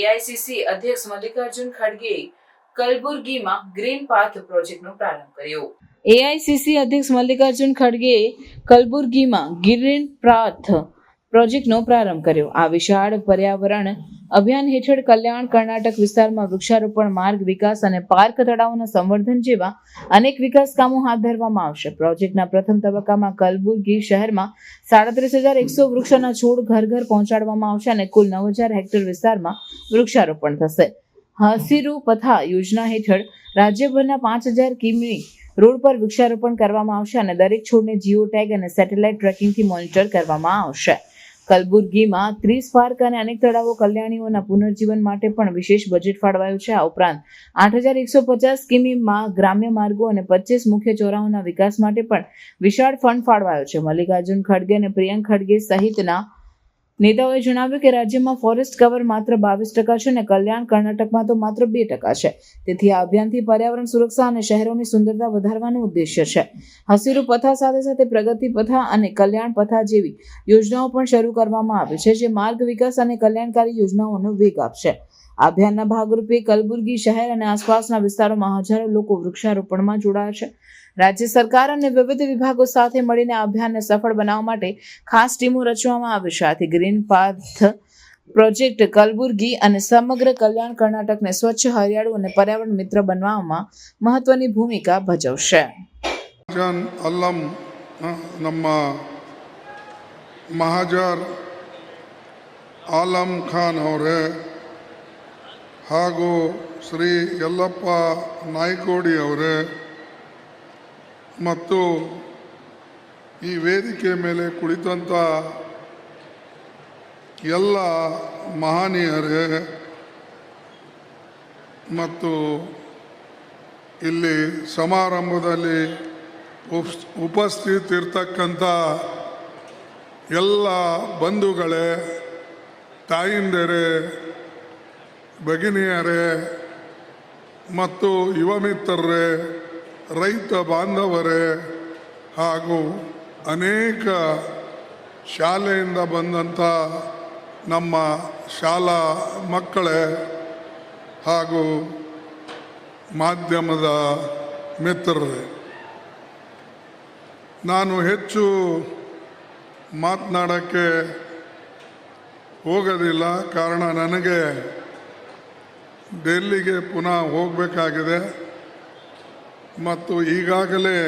AICC અધ્યક્ષ Mallikarjun ખડગે કલબુર્ગીમાં green path પ્રોજેક્ટનો પ્રારંભ કર્યો. એઆઈસીસી અધ્યક્ષ મલ્લિકાર્જુન ખડગે કલબુર્ગીમાં ગ્રીન પાથ પ્રોજેક્ટનો પ્રારંભ કર્યો. આ વિશાળ પર્યાવરણ અભિયાન હેઠળ કલ્યાણ કર્ણાટક વિસ્તારમાં વૃક્ષારોપણ, માર્ગ વિકાસ અને પાર્ક તળાવોના સંવર્ધન જેવા અનેક વિકાસ કામો હાથ ધરવામાં આવશે. પ્રોજેક્ટના પ્રથમ તબક્કામાં કલબુર્ગી શહેરમાં 37,100 વૃક્ષોના છોડ ઘર ઘર પહોંચાડવામાં આવશે અને કુલ 9,000 હેક્ટર વિસ્તારમાં વૃક્ષારોપણ થશે. હસીરુ પથા યોજના હેઠળ રાજ્યભરના 5,000 કિમી રોડ પર વૃક્ષારોપણ કરવામાં આવશે અને દરેક છોડને જીઓ ટેગ અને સેટેલાઇટ ટ્રેકિંગથી મોનિટર કરવામાં આવશે. કલબુર્ગીમાં 30 પાર્ક અને અનેક તળાવો કલ્યાણીઓના પુનર્જીવન માટે પણ વિશેષ બજેટ ફાળવાયું છે. આ ઉપરાંત 8,150 કિમીમાં ગ્રામ્ય માર્ગો અને 25 મુખ્ય ચોરાહોના વિકાસ માટે પણ વિશાળ ફંડ ફાળવાયો છે. મલ્લિકાર્જુન ખડગે અને પ્રિયંક ખડગે સહિતના નેતાઓએ જણાવ્યું કે રાજ્યમાં ફોરેસ્ટ કવર માત્ર 22% છે અને કલ્યાણ કર્ણાટકમાં તો માત્ર 2% છે. તેથી આ અભિયાનથી પર્યાવરણ સુરક્ષા અને શહેરોની સુંદરતા વધારવાનો ઉદ્દેશ્ય છે. હસીરુ પથા સાથે સાથે પ્રગતિ પથા અને કલ્યાણ પથા જેવી યોજનાઓ પણ શરૂ કરવામાં આવી છે, જે માર્ગ વિકાસ અને કલ્યાણકારી યોજનાઓનો વેગ આપશે. આ અભિયાનના ભાગરૂપે કલબુર્ગી શહેર અને આસપાસના વિસ્તારોમાં હજારો લોકો વૃક્ષારોપણમાં જોડાયા છે. રાજ્ય સરકાર અને વિવિધ વિભાગો સાથે મળીને આ અભિયાનને સફળ બનાવવા માટે ખાસ ટીમો રચવામાં આવી છે. આથી ગ્રીન પાથ પ્રોજેક્ટ કલબુર્ગી અને સમગ્ર કલ્યાણ કર્ણાટકને સ્વચ્છ, હરિયાળું અને પર્યાવરણ મિત્ર બનાવવામાં મહત્વની ભૂમિકા ભજવશે. ನಮ್ಮ ಮಹಾಜರ್ ಆಲಂ ಖಾನ್ ಅವರೇ ಹಾಗೂ ಶ್ರೀ ಯಲ್ಲಪ್ಪ ನಾಯ್ಕೋಡಿ ಅವರೇ ಮತ್ತು ಈ ವೇದಿಕೆ ಮೇಲೆ ಕುಳಿತಂಥ ಎಲ್ಲ ಮಹನೀಯರೇ ಮತ್ತು ಇಲ್ಲಿ ಸಮಾರಂಭದಲ್ಲಿ ಉಪಸ್ಥಿತಿರ್ತಕ್ಕಂಥ ಎಲ್ಲ ಬಂಧುಗಳೇ, ತಾಯಿಂದರೇ, ಭಗಿನಿಯರೇ ಮತ್ತು ಯುವ ಮಿತ್ರರೇ, ರೈತ ಬಾಂಧವರೇ ಹಾಗೂ ಅನೇಕ ಶಾಲೆಯಿಂದ ಬಂದಂಥ ನಮ್ಮ ಶಾಲಾ ಮಕ್ಕಳೇ ಹಾಗೂ ಮಾಧ್ಯಮದ ಮಿತ್ರರೇ, ನಾನು ಹೆಚ್ಚು ಮಾತನಾಡೋಕ್ಕೆ ಹೋಗೋದಿಲ್ಲ. ಕಾರಣ ನನಗೆ ಡೆಲ್ಲಿಗೆ ಪುನಃ ಹೋಗಬೇಕಾಗಿದೆ ಮತ್ತು ಈಗಾಗಲೇ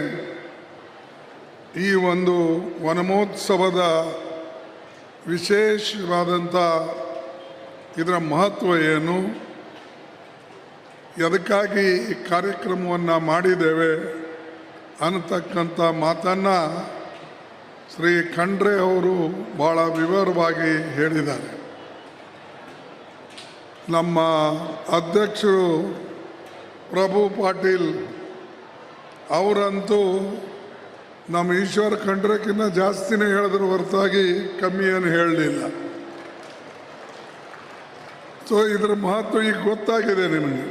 ಈ ಒಂದು ವನಮಹೋತ್ಸವದ ವಿಶೇಷವಾದಂಥ ಇದರ ಮಹತ್ವ ಏನು, ಎದಕ್ಕಾಗಿ ಈ ಕಾರ್ಯಕ್ರಮವನ್ನು ಮಾಡಿದ್ದೇವೆ ಅನ್ನತಕ್ಕಂಥ ಮಾತನ್ನು ಶ್ರೀ ಖಂಡ್ರೆ ಅವರು ಭಾಳ ವಿವರವಾಗಿ ಹೇಳಿದ್ದಾರೆ. ನಮ್ಮ ಅಧ್ಯಕ್ಷರು ಪ್ರಭು ಪಾಟೀಲ್ ಅವರಂತೂ ನಮ್ಮ ಈಶ್ವರ್ ಖಂಡ್ರೆಕ್ಕಿಂತ ಜಾಸ್ತಿನೇ ಹೇಳಿದ್ರು ಹೊರತಾಗಿ ಕಮ್ಮಿ ಏನು ಹೇಳಲಿಲ್ಲ. ಸೊ ಇದರ ಮಹತ್ವ ಈಗ ಗೊತ್ತಾಗಿದೆ ನಿಮಗೆ.